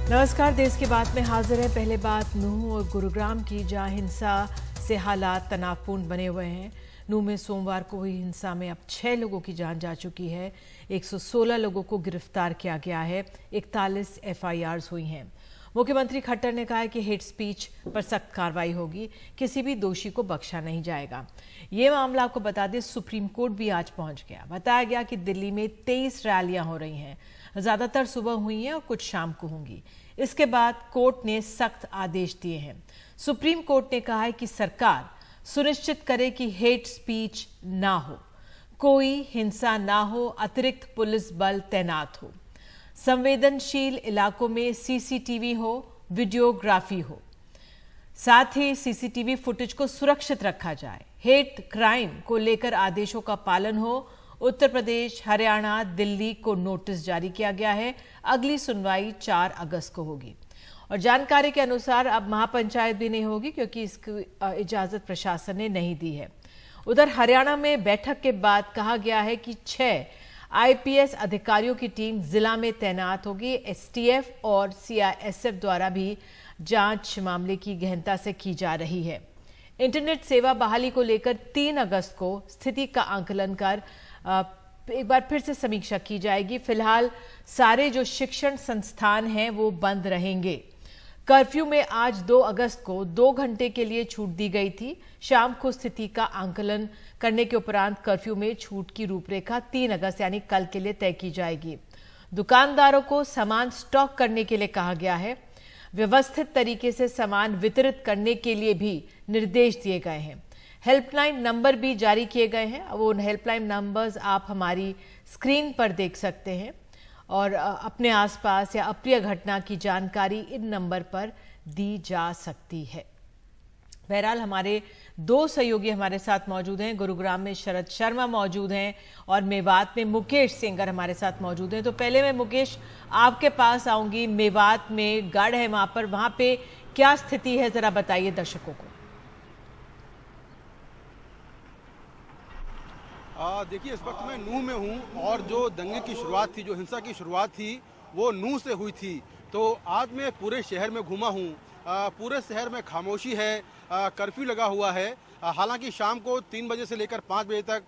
नमस्कार, देश की बात में हाजिर है। पहले बात नूह और गुरुग्राम की, जहां हिंसा से हालात तनावपूर्ण बने हुए हैं। नूह में सोमवार को हुई हिंसा में अब 6 लोगों की जान जा चुकी है। 116 लोगों को गिरफ्तार किया गया है। 41 FIRs हुई हैं। मुख्यमंत्री खट्टर ने कहा है कि हेट स्पीच पर सख्त कार्रवाई होगी, किसी भी दोषी को बख्शा नहीं जाएगा। ये मामला आपको बता दें, सुप्रीम कोर्ट भी आज पहुंच गया। बताया गया कि दिल्ली में 23 रैलियां हो रही हैं। ज्यादातर सुबह हुई हैं और कुछ शाम को होंगी। इसके बाद कोर्ट ने सख्त आदेश दिए हैं। सुप्रीम कोर्ट ने कहा है कि सरकार सुनिश्चित करे कि हेट स्पीच ना हो, कोई हिंसा ना हो, अतिरिक्त पुलिस बल तैनात हो, संवेदनशील इलाकों में CCTV हो, वीडियोग्राफी हो, साथ ही CCTV फुटेज को सुरक्षित रखा जाए। हेट क्राइम को लेकर आदेशों का पालन हो। उत्तर प्रदेश, हरियाणा, दिल्ली को नोटिस जारी किया गया है। अगली सुनवाई 4 अगस्त को होगी। और जानकारी के अनुसार अब महापंचायत भी नहीं होगी, क्योंकि इसकी इजाजत प्रशासन ने नहीं दी है। उधर हरियाणा में बैठक के बाद कहा गया है कि 6 IPS अधिकारियों की टीम जिला में तैनात होगी। STF और CISF द्वारा भी जांच मामले की गहनता से की जा रही है। इंटरनेट सेवा बहाली को लेकर 3 अगस्त को स्थिति का आंकलन कर एक बार फिर से समीक्षा की जाएगी। फिलहाल सारे जो शिक्षण संस्थान हैं वो बंद रहेंगे। कर्फ्यू में आज 2 अगस्त को 2 घंटे के लिए छूट दी गई थी। शाम को स्थिति का आंकलन करने के उपरांत कर्फ्यू में छूट की रूपरेखा 3 अगस्त यानी कल के लिए तय की जाएगी। दुकानदारों को सामान स्टॉक करने के लिए कहा गया है। व्यवस्थित तरीके से सामान वितरित करने के लिए भी निर्देश दिए गए हैं। हेल्पलाइन नंबर भी जारी किए गए हैं। वो हेल्पलाइन नंबर्स आप हमारी स्क्रीन पर देख सकते हैं और अपने आसपास या अप्रिय घटना की जानकारी इन नंबर पर दी जा सकती है। बहरहाल हमारे 2 सहयोगी हमारे साथ मौजूद हैं। गुरुग्राम में शरद शर्मा मौजूद हैं और मेवात में मुकेश सेंगर हमारे साथ मौजूद हैं। तो पहले मैं मुकेश आपके पास आऊंगी। मेवात में गढ़ है, वहां पे क्या स्थिति है, जरा बताइए दर्शकों को। देखिए, इस वक्त मैं नूह में हूँ और जो दंगे की शुरुआत थी, जो हिंसा की शुरुआत थी, वो नूह से हुई थी। तो आज मैं पूरे शहर में घूमा हूँ। पूरे शहर में खामोशी है, कर्फ्यू लगा हुआ है। हालांकि शाम को 3 बजे से लेकर 5 बजे तक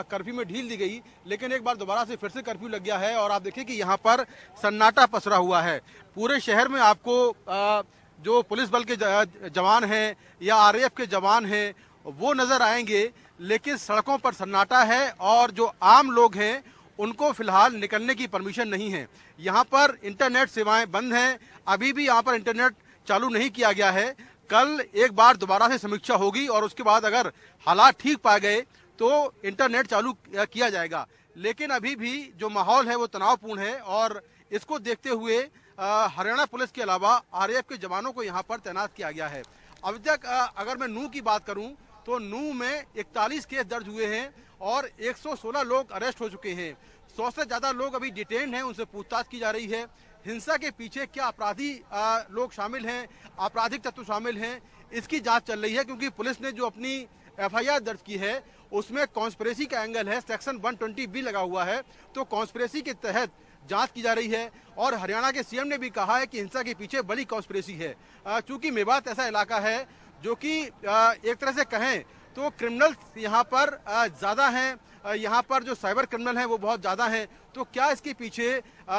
कर्फ्यू में ढील दी गई, लेकिन एक बार दोबारा से फिर से कर्फ्यू लग गया है। और आप देखिए कि यहाँ पर सन्नाटा पसरा हुआ है। पूरे शहर में आपको जो पुलिस बल के जवान हैं या RAF के जवान हैं वो नजर आएंगे, लेकिन सड़कों पर सन्नाटा है और जो आम लोग हैं उनको फिलहाल निकलने की परमिशन नहीं है। यहाँ पर इंटरनेट सेवाएं बंद हैं। अभी भी यहाँ पर इंटरनेट चालू नहीं किया गया है। कल एक बार दोबारा से समीक्षा होगी और उसके बाद अगर हालात ठीक पाए गए तो इंटरनेट चालू किया जाएगा। लेकिन अभी भी जो माहौल है वो तनावपूर्ण है और इसको देखते हुए हरियाणा पुलिस के अलावा RAF के जवानों को यहाँ पर तैनात किया गया है। अभी तक अगर मैं नूह की बात करूं तो नूह में 41 केस दर्ज हुए हैं और 116 लोग अरेस्ट हो चुके हैं। 100 से ज्यादा लोग अभी डिटेन्ड हैं, उनसे पूछताछ की जा रही है। हिंसा के पीछे क्या अपराधी लोग शामिल हैं, आपराधिक तत्व शामिल हैं, इसकी जांच चल रही है। क्योंकि पुलिस ने जो अपनी FIR दर्ज की है उसमें कॉन्स्पिरेसी का एंगल है, सेक्शन 120B लगा हुआ है। तो कॉन्स्पिरेसी के तहत जांच की जा रही है। और हरियाणा के CM ने भी कहा है कि हिंसा के पीछे बड़ी कॉन्स्पिरेसी है। चूंकि मेवात ऐसा इलाका है जो कि एक तरह से कहें तो क्रिमिनल्स यहाँ पर ज़्यादा हैं। यहाँ पर जो साइबर क्रिमिनल हैं वो बहुत ज़्यादा हैं। तो क्या इसके पीछे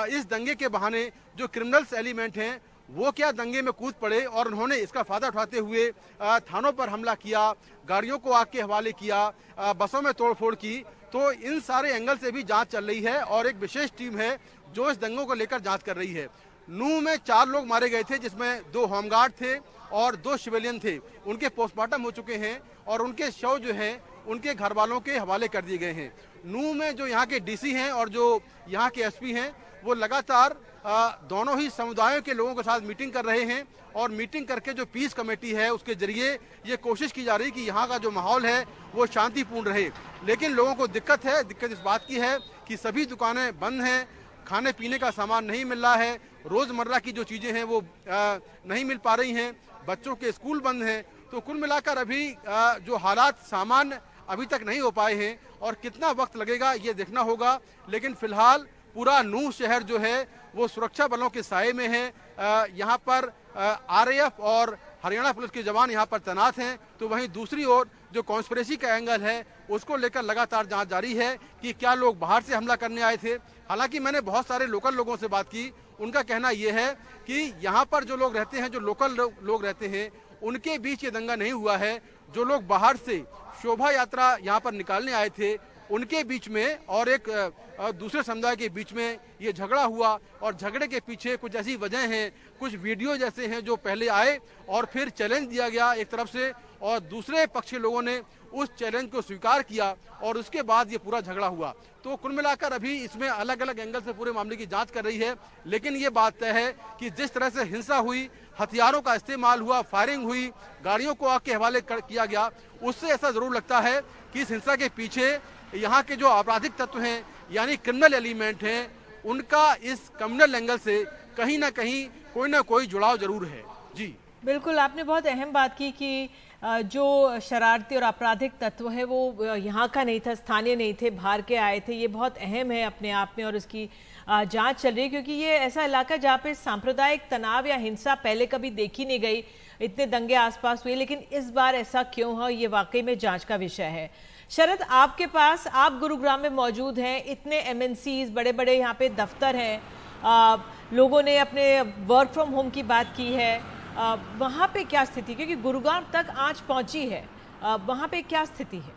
इस दंगे के बहाने जो क्रिमिनल्स एलिमेंट हैं वो क्या दंगे में कूद पड़े और उन्होंने इसका फायदा उठाते हुए थानों पर हमला किया, गाड़ियों को आग के हवाले किया, बसों में तोड़फोड़ की। तो इन सारे एंगल से भी जांच चल रही है और एक विशेष टीम है जो इस दंगों को लेकर जांच कर रही है। नूह में 4 लोग मारे गए थे, जिसमें 2 होमगार्ड थे और 2 सिविलियन थे। उनके पोस्टमार्टम हो चुके हैं और उनके शव जो हैं उनके घर वालों के हवाले कर दिए गए हैं। नूह में जो यहाँ के DC हैं और जो यहाँ के SP हैं वो लगातार दोनों ही समुदायों के लोगों के साथ मीटिंग कर रहे हैं और मीटिंग करके जो पीस कमेटी है उसके जरिए ये कोशिश की जा रही है कि यहाँ का जो माहौल है वो शांतिपूर्ण रहे। लेकिन लोगों को दिक्कत है। दिक्कत इस बात की है कि सभी दुकानें बंद हैं, खाने पीने का सामान नहीं मिल रहा है, रोजमर्रा की जो चीजें हैं वो नहीं मिल पा रही हैं, बच्चों के स्कूल बंद हैं। तो कुल मिलाकर अभी जो हालात सामान्य अभी तक नहीं हो पाए हैं और कितना वक्त लगेगा ये देखना होगा। लेकिन फिलहाल पूरा नूह शहर जो है वो सुरक्षा बलों के साए में है। यहाँ पर आरएएफ और हरियाणा पुलिस के जवान यहाँ पर तैनात हैं। तो वहीं दूसरी ओर जो कॉन्स्पिरेसी का एंगल है उसको लेकर लगातार जांच जारी है कि क्या लोग बाहर से हमला करने आए थे। हालांकि मैंने बहुत सारे लोकल लोगों से बात की, उनका कहना यह है कि यहाँ पर जो लोग रहते हैं, जो लोकल लोग रहते हैं, उनके बीच ये दंगा नहीं हुआ है। जो लोग बाहर से शोभा यात्रा यहाँ पर निकालने आए थे उनके बीच में और एक दूसरे समुदाय के बीच में ये झगड़ा हुआ और झगड़े के पीछे कुछ ऐसी वजह हैं, कुछ वीडियो जैसे हैं जो पहले आए और फिर चैलेंज दिया गया एक तरफ से और दूसरे पक्ष के लोगों ने उस चैलेंज को स्वीकार किया और उसके बाद ये पूरा झगड़ा हुआ। तो कुल मिलाकर अभी इसमें अलग अलग एंगल से पूरे मामले की जांच कर रही है, लेकिन ये बात तय है कि जिस तरह से हिंसा हुई, हथियारों का इस्तेमाल हुआ, फायरिंग हुई, गाड़ियों को आग के हवाले किया गया, उससे ऐसा जरूर लगता है कि इस हिंसा के पीछे यहाँ के जो आपराधिक तत्व हैं यानी क्रिमिनल एलिमेंट हैं, उनका इस कम्युनल एंगल से कहीं ना कोई जुड़ाव जरूर है। जी बिल्कुल, आपने बहुत अहम बात की कि जो शरारती और आपराधिक तत्व है वो यहाँ का नहीं था, स्थानीय नहीं थे, बाहर के आए थे। ये बहुत अहम है अपने आप में और इसकी जांच चल रही है, क्योंकि ये ऐसा इलाका जहाँ पे सांप्रदायिक तनाव या हिंसा पहले कभी देखी नहीं गई। इतने दंगे आसपास हुए, लेकिन इस बार ऐसा क्यों है, ये वाकई में जांच का विषय है। शरद, आपके पास, आप गुरुग्राम में मौजूद हैं, इतने एमएनसीज, बड़े बड़े यहाँ पे दफ्तर हैं, लोगों ने अपने वर्क फ्रॉम होम की बात की है, वहाँ पे क्या स्थिति, क्योंकि गुरुग्राम तक आंच पहुंची है, वहाँ पे क्या स्थिति है?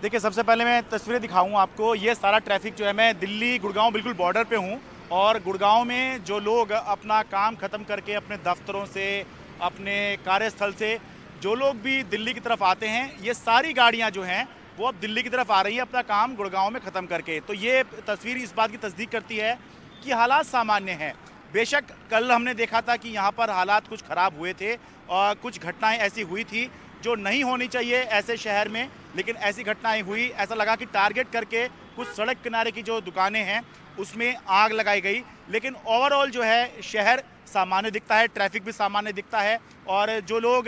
देखिए, सबसे पहले मैं तस्वीरें दिखाऊं आपको। ये सारा ट्रैफिक जो है, मैं दिल्ली गुड़गांव बिल्कुल बॉर्डर पे हूं और गुड़गांव में जो लोग अपना काम खत्म करके अपने दफ्तरों से, अपने कार्यस्थल से जो लोग भी दिल्ली की तरफ आते हैं, ये सारी गाड़ियां जो हैं वो अब दिल्ली की तरफ आ रही हैं अपना काम गुड़गांव में ख़त्म करके। तो ये तस्वीर इस बात की तस्दीक करती है कि हालात सामान्य हैं। बेशक कल हमने देखा था कि यहाँ पर हालात कुछ ख़राब हुए थे और कुछ घटनाएं ऐसी हुई थी जो नहीं होनी चाहिए ऐसे शहर में, लेकिन ऐसी घटनाएं हुई। ऐसा लगा कि टारगेट करके कुछ सड़क किनारे की जो दुकानें हैं उसमें आग लगाई गई, लेकिन ओवरऑल जो है शहर सामान्य दिखता है, ट्रैफिक भी सामान्य दिखता है। और जो लोग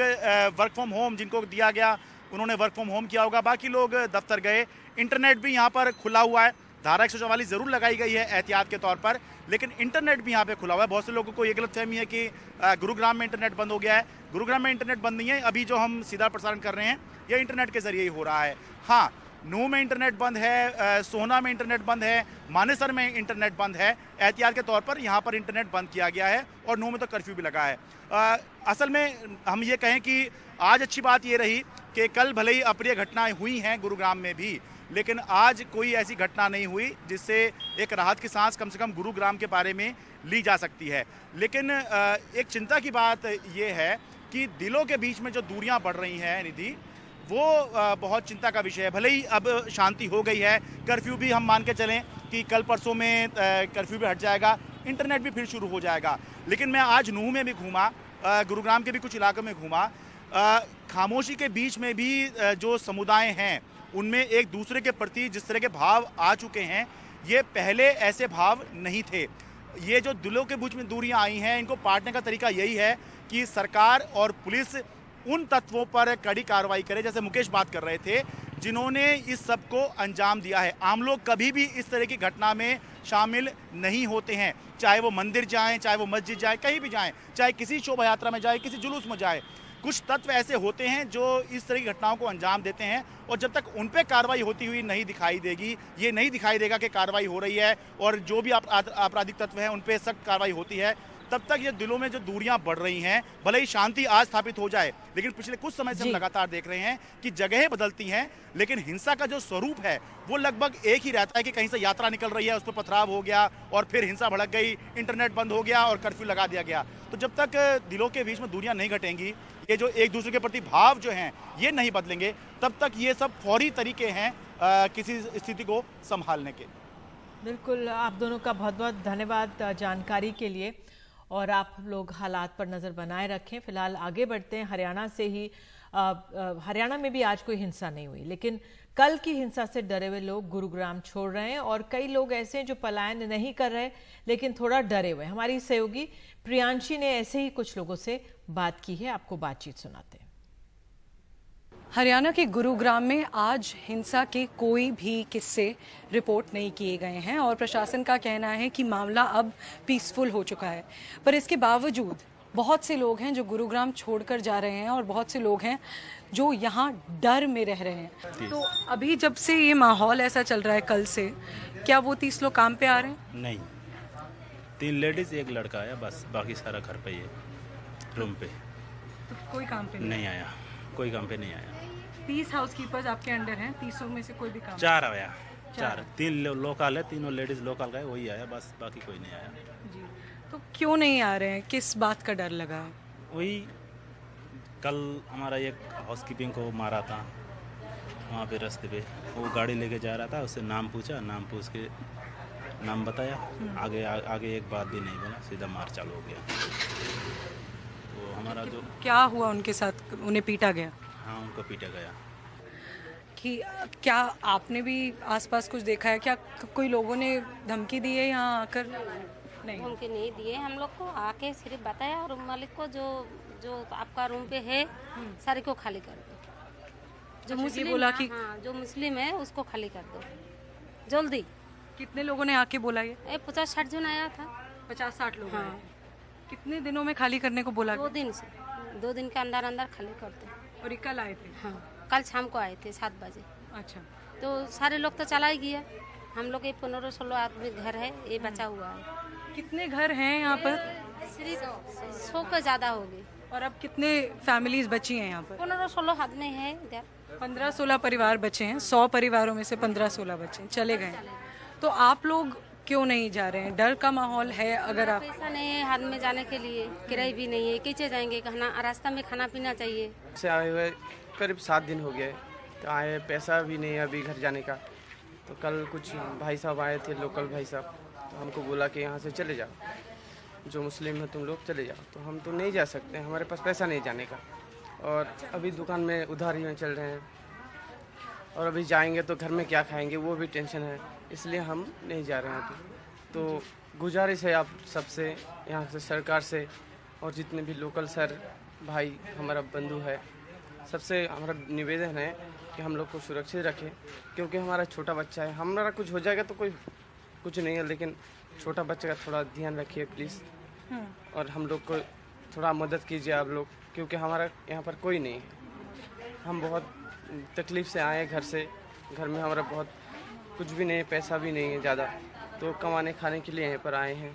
वर्क फ्रॉम होम जिनको दिया गया उन्होंने वर्क फ्रॉम होम किया होगा, बाकी लोग दफ्तर गए। इंटरनेट भी यहाँ पर खुला हुआ है, धारा 144 ज़रूर लगाई गई है एहतियात के तौर पर, लेकिन इंटरनेट भी यहाँ पे खुला हुआ है। बहुत से लोगों को ये गलतफहमी है कि गुरुग्राम में इंटरनेट बंद हो गया है। गुरुग्राम में इंटरनेट बंद नहीं है। अभी जो हम सीधा प्रसारण कर रहे हैं ये इंटरनेट के जरिए ही हो रहा है। हाँ, नूह में इंटरनेट बंद है, सोहना में इंटरनेट बंद है, मानेसर में इंटरनेट बंद है। एहतियात के तौर पर यहाँ पर इंटरनेट बंद किया गया है और नूह में तो कर्फ्यू भी लगा है। असल में हम ये कहें कि आज अच्छी बात ये रही कि कल भले ही अप्रिय घटनाएं हुई हैं गुरुग्राम में भी, लेकिन आज कोई ऐसी घटना नहीं हुई जिससे एक राहत की सांस कम से कम गुरुग्राम के बारे में ली जा सकती है। लेकिन एक चिंता की बात ये है कि दिलों के बीच में जो दूरियां बढ़ रही हैं निधि, वो बहुत चिंता का विषय है। भले ही अब शांति हो गई है, कर्फ्यू भी हम मान के चलें कि कल परसों में कर्फ्यू भी हट जाएगा, इंटरनेट भी फिर शुरू हो जाएगा, लेकिन मैं आज नूह में भी घूमा, गुरुग्राम के भी कुछ इलाकों में घूमा। खामोशी के बीच में भी जो समुदाय हैं उनमें एक दूसरे के प्रति जिस तरह के भाव आ चुके हैं, ये पहले ऐसे भाव नहीं थे। ये जो दिलों के बीच में दूरियां आई हैं, इनको पाटने का तरीका यही है कि सरकार और पुलिस उन तत्वों पर कड़ी कार्रवाई करे, जैसे मुकेश बात कर रहे थे, जिन्होंने इस सब को अंजाम दिया है। आम लोग कभी भी इस तरह की घटना में शामिल नहीं होते हैं, चाहे वो मंदिर जाएं, चाहे वो मस्जिद जाएं, कहीं भी जाएं, चाहे किसी शोभा यात्रा में जाए, किसी जुलूस में जाए। कुछ तत्व ऐसे होते हैं जो इस तरह की घटनाओं को अंजाम देते हैं और जब तक उन पे कार्रवाई होती हुई नहीं दिखाई देगी, ये नहीं दिखाई देगा कि कार्रवाई हो रही है और जो भी आपराधिक तत्व हैं उन पे सख्त कार्रवाई होती है, तब तक ये दिलों में जो दूरियां बढ़ रही हैं, भले ही शांति आज स्थापित हो जाए, लेकिन पिछले कुछ समय से हम लगातार देख रहे हैं कि जगहें बदलती हैं, लेकिन हिंसा का जो स्वरूप है वो लगभग एक ही रहता है कि कहीं से यात्रा निकल रही है, उस पर पथराव हो गया और फिर हिंसा भड़क गई, इंटरनेट बंद हो गया और कर्फ्यू लगा दिया गया। तो जब तक दिलों के बीच में दूरियां नहीं घटेंगी, ये जो एक दूसरे के प्रति भाव जो हैं ये नहीं बदलेंगे, तब तक ये सब फौरी तरीके हैं किसी स्थिति को संभालने के। बिल्कुल, आप दोनों का बहुत बहुत धन्यवाद जानकारी के लिए, और आप लोग हालात पर नज़र बनाए रखें। फिलहाल आगे बढ़ते हैं। हरियाणा से ही हरियाणा में भी आज कोई हिंसा नहीं हुई, लेकिन कल की हिंसा से डरे हुए लोग गुरुग्राम छोड़ रहे हैं और कई लोग ऐसे हैं जो पलायन नहीं कर रहे लेकिन थोड़ा डरे हुए हैं। हमारी सहयोगी प्रियांशी ने ऐसे ही कुछ लोगों से बात की है, आपको बातचीत सुनाते हैं। हरियाणा के गुरुग्राम में आज हिंसा के कोई भी किस्से रिपोर्ट नहीं किए गए हैं और प्रशासन का कहना है कि मामला अब पीसफुल हो चुका है। पर इसके बावजूद बहुत से लोग हैं जो गुरुग्राम छोड़कर जा रहे हैं और बहुत से लोग हैं जो यहाँ डर में रह रहे हैं। तो अभी जब से ये माहौल ऐसा चल रहा है कल से, क्या वो 30 लोग काम पे आ रहे हैं? नहीं, 3 लेडीज 1 लड़का आया बस, बाकी सारा घर पे ही है, रूम पे। तो कोई काम पे नहीं आया, कोई काम पे नहीं आया। 30 हाउसकीपर्स आपके अंडर हैं, 30 में से कोई भी काम? 4 आया, 4, 3 लोकल है, तीनों लेडीज लोकल गए, वही आया बस, बाकी कोई नहीं आया। जी, तो क्यों नहीं आ रहे हैं? किस बात का डर लगा है? वही कल हमारा एक हाउसकीपिंग को मारा था वहाँ पे रास्ते पे, वो गाड़ी लेके जा रहा था, उससे नाम पूछा, नाम पूछ के नाम बताया, आगे एक बात भी नहीं बोला, सीधा मार चालू हो गया। तो हमारा जो क्या हुआ उनके साथ? उन्हें पीटा गया? हाँ, उनको पीटा गया। कि क्या आपने भी आसपास कुछ देखा है? क्या कोई लोगों ने धमकी दी है यहाँ आकर? नहीं, धमकी नहीं दिए, हम लोग को आके सिर्फ बताया और मालिक को जो आपका रूम पे है सारे को खाली कर दो। जो मुस्लिम बोला कि हाँ, जो मुस्लिम है उसको खाली कर दो जल्दी। कितने लोगों ने आके बोला ये? 50-60 जन आया था। 50-60 लोग? हाँ। कितने दिनों में खाली करने को बोला? 2 दिन से, 2 दिन के अंदर अंदर खाली कर दो। और ये कल आए थे? हाँ, कल शाम को आए थे 7 बजे। अच्छा, तो सारे लोग तो चला ही गया। हम लोग ये 15-16 आदमी घर है, ये बचा हुआ है। कितने घर हैं यहाँ पर? सिर्फ 100 का ज़्यादा हो गई। और अब कितने फैमिलीज बची हैं यहाँ पर? 15-16 आदमी है इधर। 15-16 परिवार बचे हैं। 100 परिवारों में से 15-16 बचे चले गए। तो आप लोग क्यों नहीं जा रहे हैं? डर का माहौल है? अगर आप पैसा नहीं है हाथ में जाने के लिए, किराए भी नहीं है, कैसे जाएंगे? खाना रास्ता में खाना पीना चाहिए। से आए हुए करीब 7 दिन हो गए, तो आए, पैसा भी नहीं है अभी घर जाने का। तो कल कुछ भाई साहब आए थे, लोकल भाई साहब, तो हमको बोला कि यहाँ से चले जाओ, जो मुस्लिम है तुम लोग चले जाओ। तो हम तो नहीं जा सकते, हमारे पास पैसा नहीं जाने का, और अभी दुकान में उधारी में चल रहे हैं, और अभी जाएंगे तो घर में क्या खाएंगे वो भी टेंशन है, इसलिए हम नहीं जा रहे हैं अभी। तो गुजारिश है आप सबसे, यहाँ से सरकार से, और जितने भी लोकल सर भाई हमारा बंधु है, सबसे हमारा निवेदन है कि हम लोग को सुरक्षित रखें, क्योंकि हमारा छोटा बच्चा है। हमारा कुछ हो जाएगा तो कोई कुछ नहीं है, लेकिन छोटा बच्चे का थोड़ा ध्यान रखिए प्लीज़, और हम लोग को थोड़ा मदद कीजिए आप लोग, क्योंकि हमारा यहाँ पर कोई नहीं है। हम बहुत तकलीफ़ से आए घर से, घर में हमारा बहुत कुछ भी नहीं है, पैसा भी नहीं है ज़्यादा, तो कमाने खाने के लिए यहाँ पर आए हैं।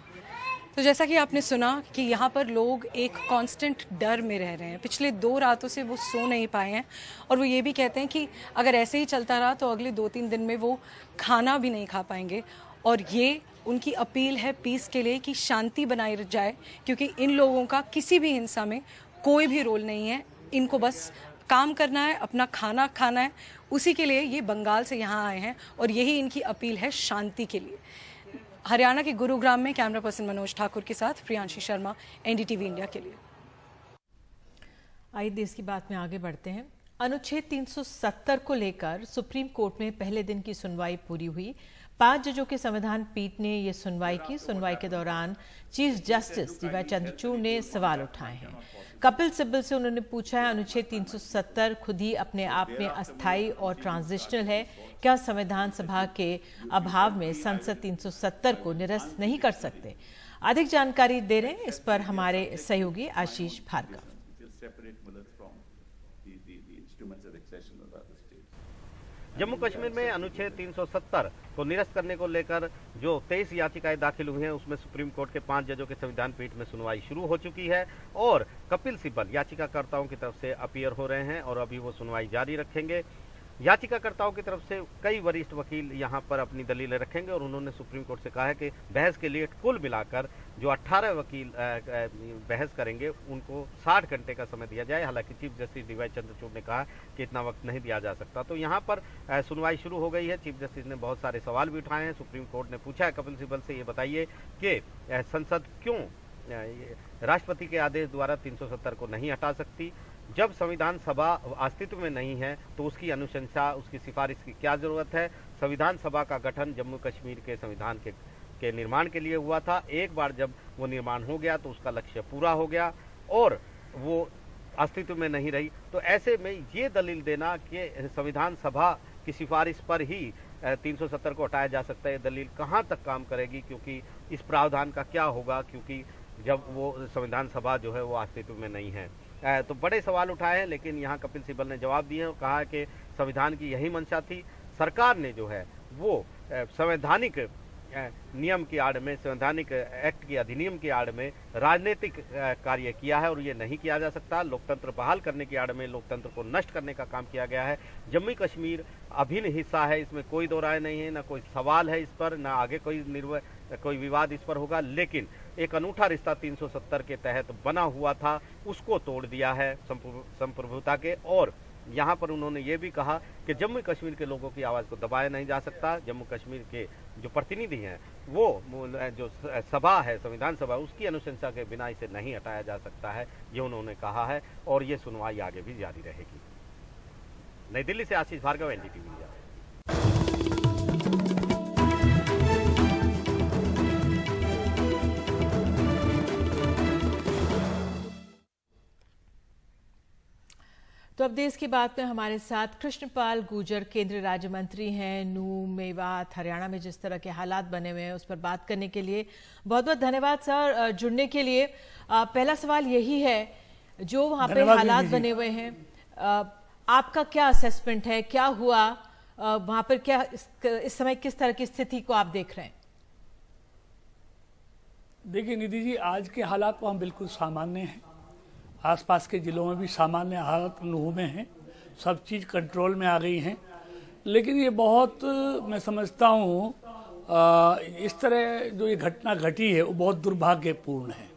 तो जैसा कि आपने सुना कि यहाँ पर लोग एक कांस्टेंट डर में रह रहे हैं। पिछले 2 रातों से वो सो नहीं पाए हैं और वो ये भी कहते हैं कि अगर ऐसे ही चलता रहा तो अगले 2-3 दिन में वो खाना भी नहीं खा पाएंगे। और ये उनकी अपील है पीस के लिए कि शांति बनाई जाए, क्योंकि इन लोगों का किसी भी हिंसा में कोई भी रोल नहीं है। इनको बस काम करना है, अपना खाना खाना है, उसी के लिए ये बंगाल से यहाँ आए हैं और यही इनकी अपील है शांति के लिए। हरियाणा के गुरुग्राम में कैमरा पर्सन मनोज ठाकुर के साथ प्रियांशी शर्मा, एनडीटीवी इंडिया के लिए। आइए देश की बात में आगे बढ़ते हैं। अनुच्छेद 370 को लेकर सुप्रीम कोर्ट में पहले दिन की सुनवाई पूरी हुई। 5 जजों के संविधान पीठ ने ये सुनवाई की। सुनवाई के दौरान चीफ जस्टिस डीवाई चंद्रचूड़ ने सवाल उठाए हैं। कपिल सिब्बल से उन्होंने पूछा है, अनुच्छेद 370 खुद ही अपने आप में अस्थायी और ट्रांजिशनल है, क्या संविधान सभा के अभाव में संसद 370 को निरस्त नहीं कर सकते? अधिक जानकारी दे रहे हैं इस पर हमारे सहयोगी आशीष भार्गव। जम्मू कश्मीर में अनुच्छेद 370 को निरस्त करने को लेकर जो 23 याचिकाएं दाखिल हुई हैं, उसमें सुप्रीम कोर्ट के 5 जजों के संविधान पीठ में सुनवाई शुरू हो चुकी है और कपिल सिब्बल याचिकाकर्ताओं की तरफ से अपीयर हो रहे हैं और अभी वो सुनवाई जारी रखेंगे। याचिकाकर्ताओं की तरफ से कई वरिष्ठ वकील यहां पर अपनी दलीलें रखेंगे और उन्होंने सुप्रीम कोर्ट से कहा है कि बहस के लिए कुल मिलाकर जो 18 वकील बहस करेंगे उनको 60 घंटे का समय दिया जाए। हालांकि चीफ जस्टिस डीवाई चंद्रचूड़ ने कहा कि इतना वक्त नहीं दिया जा सकता। तो यहां पर सुनवाई शुरू हो गई है। चीफ जस्टिस ने बहुत सारे सवाल भी उठाए हैं। सुप्रीम कोर्ट ने पूछा है कपिल सिब्बल से, ये बताइए कि संसद क्यों राष्ट्रपति के आदेश द्वारा 370 को नहीं हटा सकती? जब संविधान सभा अस्तित्व में नहीं है तो उसकी अनुशंसा, उसकी सिफारिश की क्या जरूरत है? संविधान सभा का गठन जम्मू कश्मीर के संविधान के निर्माण के लिए हुआ था। एक बार जब वो निर्माण हो गया तो उसका लक्ष्य पूरा हो गया और वो अस्तित्व में नहीं रही। तो ऐसे में ये दलील देना कि संविधान सभा की सिफारिश पर ही 370 को हटाया जा सकता है, ये दलील कहाँ तक काम करेगी, क्योंकि इस प्रावधान का क्या होगा, क्योंकि जब वो संविधान सभा जो है वो अस्तित्व में नहीं है। तो बड़े सवाल उठाए हैं, लेकिन यहाँ कपिल सिब्बल ने जवाब दिए और कहा कि संविधान की यही मंशा थी। सरकार ने जो है वो संवैधानिक नियम की आड़ में, संवैधानिक एक्ट की अधिनियम की आड़ में राजनीतिक कार्य किया है और ये नहीं किया जा सकता। लोकतंत्र बहाल करने की आड़ में लोकतंत्र को नष्ट करने का काम किया गया है। जम्मू कश्मीर अभिन्न हिस्सा है, इसमें कोई दो राय नहीं है, ना कोई सवाल है इस पर, ना आगे कोई विवाद इस पर होगा। लेकिन एक अनूठा रिश्ता 370 के तहत बना हुआ था, उसको तोड़ दिया है संप्रभुता के। और यहाँ पर उन्होंने ये भी कहा कि जम्मू कश्मीर के लोगों की आवाज़ को दबाया नहीं जा सकता। जम्मू कश्मीर के जो प्रतिनिधि हैं, वो जो सभा है, संविधान सभा, उसकी अनुशंसा के बिना इसे नहीं हटाया जा सकता है, ये उन्होंने कहा है। और ये सुनवाई आगे भी जारी रहेगी। नई दिल्ली से आशीष भार्गव, एनडीटीवी न्यूज़। तो अब देश की बात में हमारे साथ कृष्णपाल गुर्जर केंद्रीय राज्य मंत्री हैं। नूह, मेवात, हरियाणा में जिस तरह के हालात बने हुए हैं उस पर बात करने के लिए बहुत बहुत धन्यवाद सर जुड़ने के लिए। पहला सवाल यही है, जो वहाँ पे हालात बने हुए हैं, आपका क्या असेसमेंट है, क्या हुआ वहाँ पर, क्या इस समय किस तरह की स्थिति को आप देख रहे हैं? देखिए निधि जी, आज के हालात वहाँ बिल्कुल सामान्य हैं। आसपास के ज़िलों में भी सामान्य हालत नूह में है, सब चीज़ कंट्रोल में आ गई हैं। लेकिन ये बहुत, मैं समझता हूँ इस तरह जो ये घटना घटी है वो बहुत दुर्भाग्यपूर्ण है।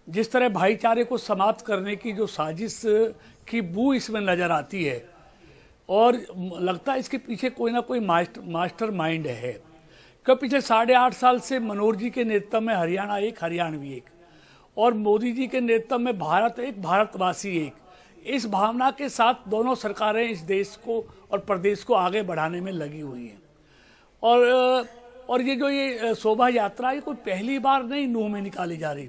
जिस तरह भाईचारे को समाप्त करने की जो साजिश की बू इसमें नज़र आती है, और लगता है इसके पीछे कोई ना कोई मास्टर माइंड है। क्योंकि पिछले 8.5 साल से मनोहर जी के नेतृत्व में हरियाणा एक, हरियाणवी एक, और मोदी जी के नेतृत्व में भारत एक, भारतवासी एक, इस भावना के साथ दोनों सरकारें इस देश को और प्रदेश को आगे बढ़ाने में लगी हुई हैं। और ये जो ये शोभा यात्रा, ये कोई पहली बार नहीं नूह में निकाली जा रही।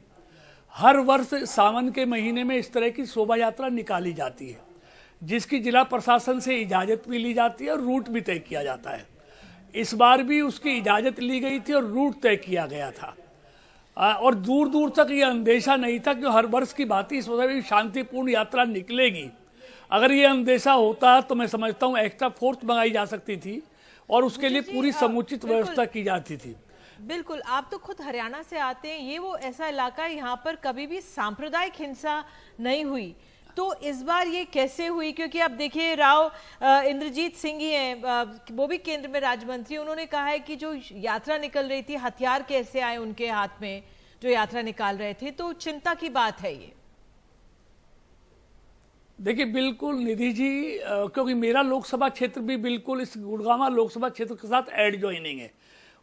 हर वर्ष सावन के महीने में इस तरह की शोभा यात्रा निकाली जाती है, जिसकी जिला प्रशासन से इजाज़त भी ली जाती है और रूट भी तय किया जाता है। इस बार भी उसकी इजाज़त ली गई थी और रूट तय किया गया था। और दूर दूर तक ये अंदेशा नहीं था कि हर वर्ष की बात इस वजह से शांतिपूर्ण यात्रा निकलेगी। अगर ये अंदेशा होता तो मैं समझता हूँ एक्स्ट्रा फोर्स मंगाई जा सकती थी और उसके लिए पूरी समुचित व्यवस्था की जाती थी। बिल्कुल, आप तो खुद हरियाणा से आते हैं, ये वो ऐसा इलाका है यहाँ पर कभी भी सांप्रदायिक हिंसा नहीं हुई, तो इस बार ये कैसे हुई? क्योंकि आप देखिए, राव इंद्रजीत सिंह ही हैं, वो भी केंद्र में राज्य मंत्री, उन्होंने कहा है कि जो यात्रा निकल रही थी, हथियार कैसे आए उनके हाथ में जो यात्रा निकाल रहे थे, तो चिंता की बात है ये। देखिए बिल्कुल निधि जी, क्योंकि मेरा लोकसभा क्षेत्र भी बिल्कुल इस गुड़गांव लोकसभा क्षेत्र के साथ एडजॉइनिंग है,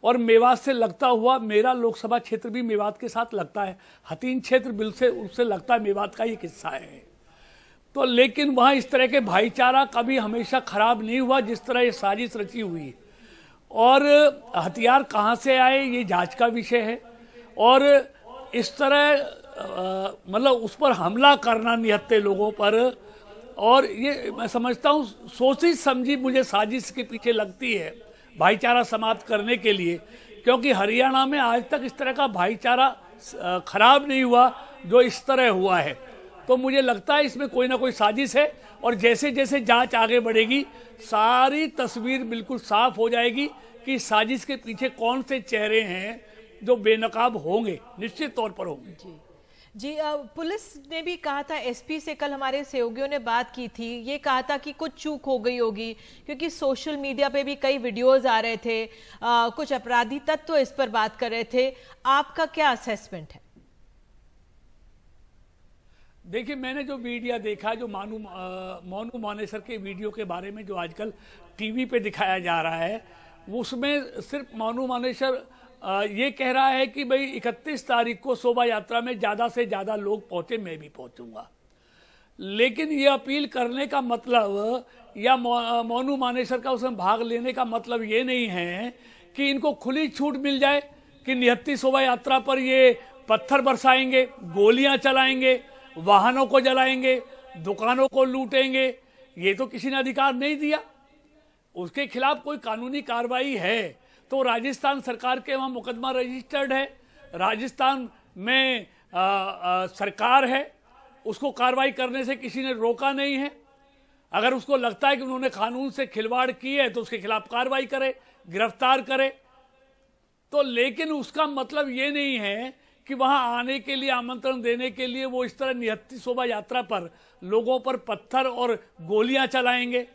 और मेवात से लगता हुआ मेरा लोकसभा क्षेत्र भी मेवात के साथ लगता है। हतीन क्षेत्र बिल से उससे लगता है, मेवात का ही हिस्सा है। तो लेकिन वहाँ इस तरह के भाईचारा कभी हमेशा खराब नहीं हुआ जिस तरह ये साजिश रची हुई। और हथियार कहाँ से आए ये जांच का विषय है, और इस तरह मतलब उस पर हमला करना निहत्थे लोगों पर, और ये मैं समझता हूँ सोची समझी मुझे साजिश के पीछे लगती है भाईचारा समाप्त करने के लिए। क्योंकि हरियाणा में आज तक इस तरह का भाईचारा खराब नहीं हुआ जो इस तरह हुआ है। तो मुझे लगता है इसमें कोई ना कोई साजिश है, और जैसे जैसे जांच आगे बढ़ेगी सारी तस्वीर बिल्कुल साफ हो जाएगी कि साजिश के पीछे कौन से चेहरे हैं जो बेनकाब होंगे, निश्चित तौर पर होंगे। जी, पुलिस ने भी कहा था, एसपी से कल हमारे सहयोगियों ने बात की थी, ये कहा था कि कुछ चूक हो गई होगी, क्योंकि सोशल मीडिया पे भी कई वीडियोस आ रहे थे, कुछ अपराधी तत्व इस पर बात कर रहे थे। आपका क्या असेसमेंट है? देखिए, मैंने जो वीडियो देखा, जो मोनू मानेसर के वीडियो के बारे में जो आजकल टीवी पे दिखाया जा रहा है, उसमें सिर्फ मोनू मानेसर ये कह रहा है कि भाई 31 तारीख को शोभा यात्रा में ज़्यादा से ज़्यादा लोग पहुँचे, मैं भी पहुँचूंगा। लेकिन ये अपील करने का मतलब, या मोनू मानेसर का उसमें भाग लेने का मतलब ये नहीं है कि इनको खुली छूट मिल जाए कि निहत्थी शोभा यात्रा पर ये पत्थर बरसाएंगे, गोलियां चलाएंगे, वाहनों को जलाएंगे, दुकानों को लूटेंगे, ये तो किसी ने अधिकार नहीं दिया। उसके खिलाफ कोई कानूनी कार्रवाई है तो राजस्थान सरकार के वहाँ मुकदमा रजिस्टर्ड है, राजस्थान में सरकार है, उसको कार्रवाई करने से किसी ने रोका नहीं है। अगर उसको लगता है कि उन्होंने कानून से खिलवाड़ की है तो उसके खिलाफ कार्रवाई करे, गिरफ्तार करे। तो लेकिन उसका मतलब ये नहीं है कि वहां आने के लिए, आमंत्रण देने के लिए वो इस तरह निहत्थी शोभा यात्रा पर लोगों पर पत्थर और गोलियां चलाएंगे।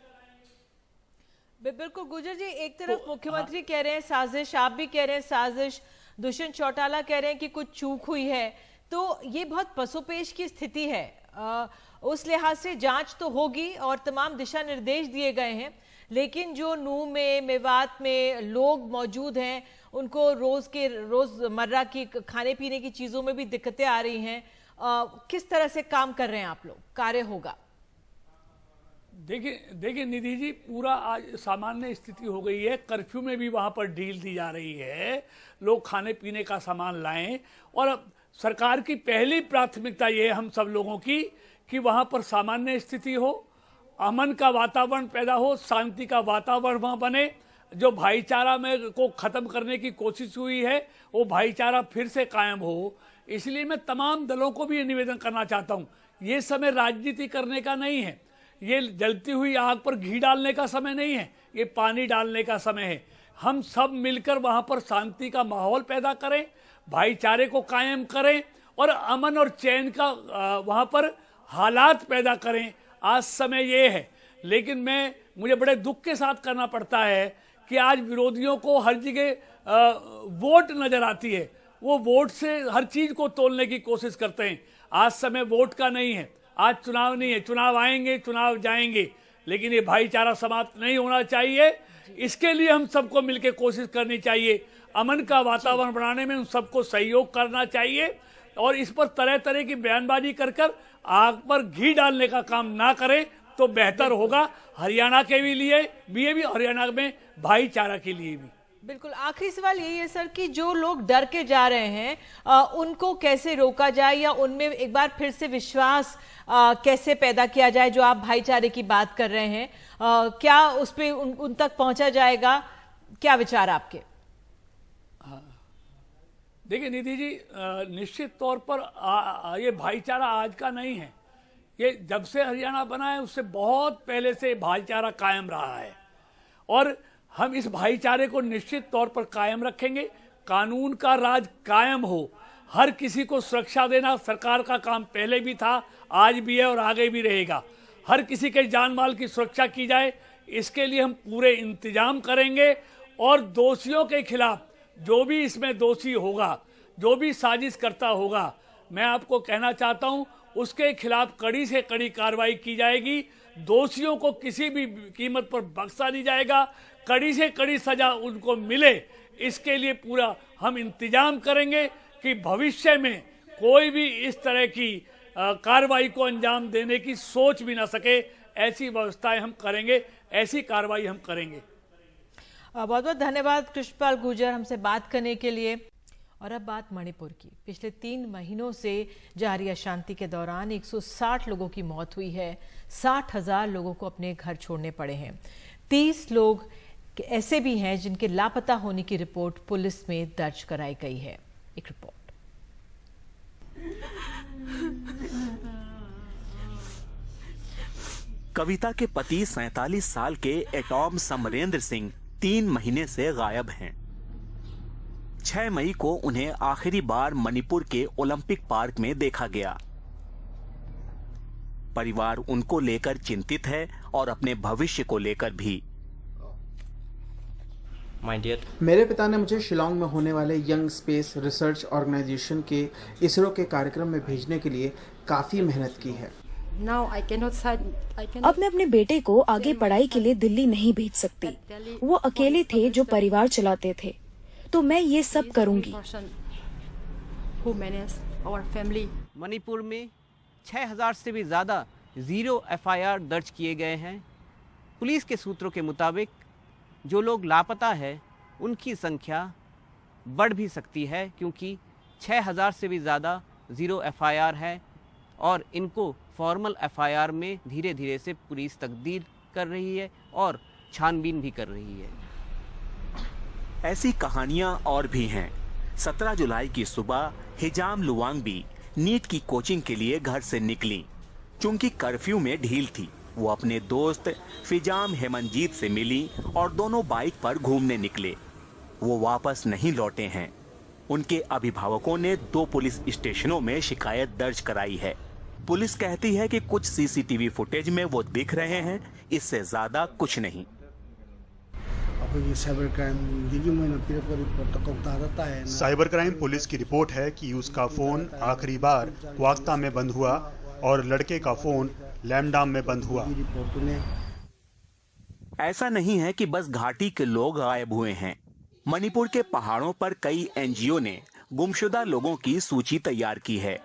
बिल्कुल गुर्जर जी, एक तरफ मुख्यमंत्री कह रहे हैं साजिश, आप भी कह रहे हैं साजिश, दुष्यंत चौटाला कह रहे हैं कि कुछ चूक हुई है, तो ये बहुत पसोपेश की स्थिति है। उस लिहाज से जांच तो होगी और तमाम दिशा निर्देश दिए गए हैं, लेकिन जो नूंह में, मेवात में लोग मौजूद हैं उनको रोजमर्रा की खाने पीने की चीजों में भी दिक्कतें आ रही हैं। किस तरह से काम कर रहे हैं आप लोग, कार्य होगा? देखिए निधि जी, पूरा आज सामान्य स्थिति हो गई है। कर्फ्यू में भी वहां पर ढील दी जा रही है, लोग खाने पीने का सामान लाएं। और सरकार की पहली प्राथमिकता ये है हम सब लोगों की कि वहां पर सामान्य स्थिति हो, अमन का वातावरण पैदा हो, शांति का वातावरण वहां बने। जो भाईचारा में को खत्म करने की कोशिश हुई है वो भाईचारा फिर से कायम हो। इसलिए मैं तमाम दलों को भी ये निवेदन करना चाहता हूं, ये समय राजनीति करने का नहीं है, ये जलती हुई आग पर घी डालने का समय नहीं है, ये पानी डालने का समय है। हम सब मिलकर वहां पर शांति का माहौल पैदा करें, भाईचारे को कायम करें और अमन और चैन का वहां पर हालात पैदा करें। आज समय ये है, लेकिन मुझे बड़े दुख के साथ करना पड़ता है कि आज विरोधियों को हर जगह वोट नजर आती है, वो वोट से हर चीज को तोलने की कोशिश करते हैं। आज समय वोट का नहीं है, आज चुनाव नहीं है, चुनाव आएंगे, चुनाव जाएंगे, लेकिन ये भाईचारा समाप्त नहीं होना चाहिए। इसके लिए हम सबको मिलकर कोशिश करनी चाहिए, अमन का वातावरण बनाने में उन सबको सहयोग करना चाहिए और इस पर तरह तरह की बयानबाजी कर आग पर घी डालने का काम ना करें तो बेहतर होगा, हरियाणा के लिए भी हरियाणा में भाईचारा के लिए भी। बिल्कुल, आखिरी सवाल यही है सर कि जो लोग डर के जा रहे हैं उनको कैसे रोका जाए या उनमें एक बार फिर से विश्वास कैसे पैदा किया जाए? जो आप भाईचारे की बात कर रहे हैं, क्या उस पे उन तक पहुंचा जाएगा? क्या विचार आपके? देखिए निधि जी, निश्चित तौर पर ये भाईचारा आज का नहीं है, ये जब से हरियाणा बना है उससे बहुत पहले से भाईचारा कायम रहा है और हम इस भाईचारे को निश्चित तौर पर कायम रखेंगे। कानून का राज कायम हो, हर किसी को सुरक्षा देना सरकार का काम पहले भी था, आज भी है और आगे भी रहेगा। हर किसी के जान माल की सुरक्षा की जाए, इसके लिए हम पूरे इंतजाम करेंगे और दोषियों के खिलाफ जो भी इसमें दोषी होगा, जो भी साजिश करता होगा, मैं आपको कहना चाहता हूं उसके खिलाफ कड़ी से कड़ी कार्रवाई की जाएगी। दोषियों को किसी भी कीमत पर बख्शा नहीं जाएगा, कड़ी से कड़ी सजा उनको मिले, इसके लिए पूरा हम इंतजाम करेंगे कि भविष्य में कोई भी इस तरह की कार्रवाई को अंजाम देने की सोच भी ना सके। ऐसी व्यवस्थाएं हम करेंगे, ऐसी कार्रवाई हम करेंगे। बहुत बहुत धन्यवाद कृष्णपाल गुर्जर हमसे बात करने के लिए। और अब बात मणिपुर की। पिछले 3 महीनों से जारी अशांति के दौरान 160 लोगों की मौत हुई है, 60,000 लोगों को अपने घर छोड़ने पड़े हैं। 30 लोग ऐसे भी हैं जिनके लापता होने की रिपोर्ट पुलिस में दर्ज कराई गई है। एक रिपोर्ट। कविता के पति 47 साल के एटॉम समरेंद्र सिंह 3 महीने से गायब हैं। 6 मई को उन्हें आखिरी बार मणिपुर के ओलंपिक पार्क में देखा गया। परिवार उनको लेकर चिंतित है और अपने भविष्य को लेकर भी। मेरे पिता ने मुझे शिलांग में होने वाले यंग स्पेस रिसर्च ऑर्गेनाइजेशन के इसरो के कार्यक्रम में भेजने के लिए काफी मेहनत की है। अब मैं अपने बेटे को आगे पढ़ाई के लिए दिल्ली नहीं भेज सकती। वो अकेले थे जो परिवार चलाते थे, तो मैं ये सब करूंगी। मणिपुर में 6000 से भी ज्यादा 0 FIR दर्ज किए गए हैं। पुलिस के सूत्रों के मुताबिक जो लोग लापता है उनकी संख्या बढ़ भी सकती है, क्योंकि 6000 से भी ज़्यादा 0 FIR है और इनको फॉर्मल एफआईआर में धीरे धीरे से पुलिस तकदीर कर रही है और छानबीन भी कर रही है। ऐसी कहानियां और भी हैं। 17 जुलाई की सुबह हिजाम लुवांगबी नीट की कोचिंग के लिए घर से निकली। चूंकि कर्फ्यू में ढील थी, वो अपने दोस्त फिजाम हेमनजीत से मिली और दोनों बाइक पर घूमने निकले। वो वापस नहीं लौटे हैं। उनके अभिभावकों ने 2 पुलिस स्टेशनों में शिकायत दर्ज कराई है। पुलिस कहती है कि कुछ सीसीटीवी फुटेज में वो दिख रहे हैं, इससे ज्यादा कुछ नहीं। साइबर क्राइम पुलिस की रिपोर्ट है कि उसका फोन आखिरी बार क्वाक्ता में बंद हुआ और लड़के का फोन लैमडाम में बंद हुआ। ऐसा नहीं है कि बस घाटी के लोग गायब हुए हैं। मणिपुर के पहाड़ों पर कई एनजीओ ने गुमशुदा लोगों की सूची तैयार की है।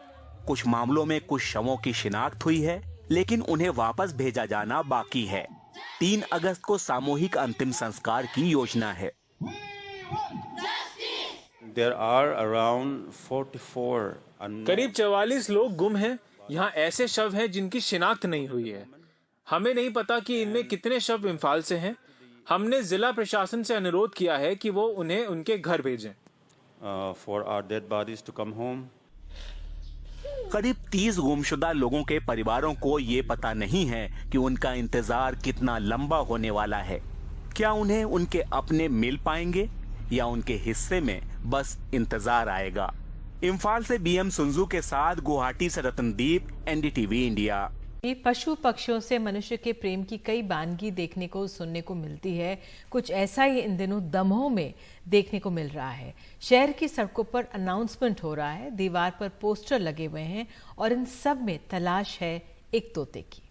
कुछ मामलों में कुछ शवों की शिनाख्त हुई है, लेकिन उन्हें वापस भेजा जाना बाकी है। 3 अगस्त को सामूहिक अंतिम संस्कार की योजना है। करीब 44 लोग गुम हैं। यहाँ ऐसे शव हैं जिनकी शिनाख्त नहीं हुई है। हमें नहीं पता कि इनमें कितने शव इम्फाल से हैं। हमने जिला प्रशासन से अनुरोध किया है कि वो उन्हें उनके घर भेजें। करीब 30 गुमशुदा लोगों के परिवारों को ये पता नहीं है कि उनका इंतजार कितना लंबा होने वाला है। क्या उन्हें उनके अपने मिल पाएंगे या उनके हिस्से में बस इंतजार आएगा। इम्फाल से बीएम सुंजू के साथ गुवाहाटी से रतनदीप, एनडीटीवी इंडिया। पशु पक्षियों से मनुष्य के प्रेम की कई बानगी देखने को सुनने को मिलती है। कुछ ऐसा ही इन दिनों दमोह में देखने को मिल रहा है। शहर की सड़कों पर अनाउंसमेंट हो रहा है, दीवार पर पोस्टर लगे हुए हैं और इन सब में तलाश है एक तोते की।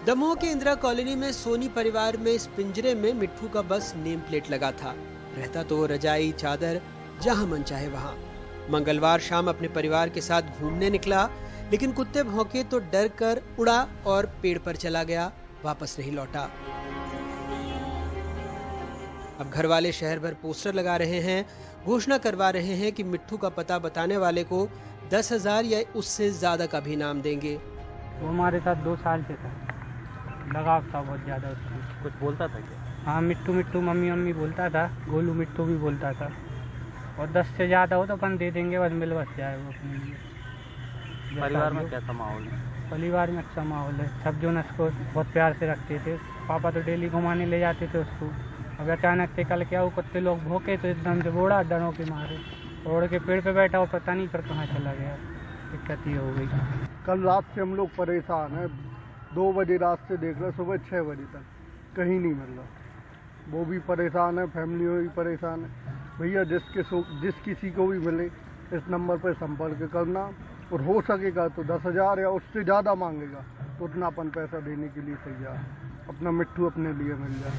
दमोह के इंदिरा कॉलोनी में सोनी परिवार में इस पिंजरे में मिट्ठू का बस नेम प्लेट लगा था। रहता तो वो रजाई चादर जहां मन चाहे वहां। मंगलवार शाम अपने परिवार के साथ घूमने निकला, लेकिन कुत्ते भौंके तो डर कर उड़ा और पेड़ पर चला गया, वापस नहीं लौटा। अब घर वाले शहर भर पोस्टर लगा रहे हैं, घोषणा करवा रहे हैं कि मिट्ठू का पता बताने वाले को 10,000 या उससे ज्यादा का भी इनाम देंगे। वो हमारे साथ 2 साल से था, लगाव था बहुत ज्यादा उसको। कुछ बोलता था क्या? हाँ, मिट्टू मिट्टू मम्मी मम्मी बोलता था, गोलू मिट्टू भी बोलता था। और 10 से ज़्यादा हो तो अपन दे देंगे, बस मिल बस जाए वो अपने लिए। परिवार में कैसा माहौल है? परिवार में अच्छा माहौल है। सब जो न उसको बहुत प्यार से रखते थे। पापा तो डेली घुमाने ले जाते थे उसको। अब अचानक से कल क्या वो कुत्ते लोग भौंके तो एकदम से बोड़ा डरों के मारे, ओढ़ के पेड़ पे बैठा, वो पता नहीं पर कहाँ चला गया। दिक्कत ही हो गई। कल रात से हम लोग परेशान हैं। 2 बजे रात से देख रहे, सुबह 6 बजे तक कहीं नहीं मिल रहा। वो भी परेशान है, फैमिली भी परेशान है। भैया जिस किसी को भी मिले इस नंबर पर संपर्क करना, और हो सकेगा तो 10,000 या उससे ज़्यादा मांगेगा तो उतना अपन पैसा देने के लिए तैयार। अपना मिट्ठू अपने लिए मिल जाए।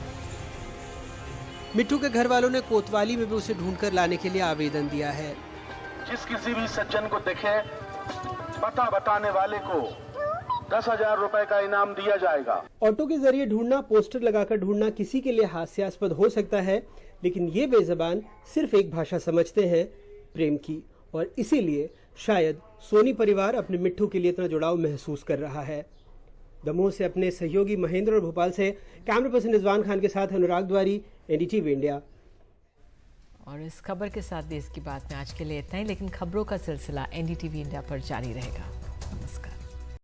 मिट्ठू के घर वालों ने कोतवाली में भी उसे ढूंढकर लाने के लिए आवेदन दिया है। जिस किसी भी सज्जन को देखे पता बताने वाले को 10,000 रुपए का इनाम दिया जाएगा। ऑटो के जरिए ढूंढना, पोस्टर लगाकर ढूंढना किसी के लिए हास्यास्पद हो सकता है, लेकिन ये बेज़बान सिर्फ एक भाषा समझते हैं, प्रेम की। और इसीलिए शायद सोनी परिवार अपने मिट्ठू के लिए इतना जुड़ाव महसूस कर रहा है। दमोह से अपने सहयोगी महेंद्र और भोपाल से कैमरा पर्सन रिजवान खान के साथ अनुराग द्वारी, एनडीटीवी इंडिया। और इस खबर के साथ देश की बात में आज के लिए इतना ही, लेकिन खबरों का सिलसिला एनडीटीवी इंडिया पर जारी रहेगा। नमस्कार।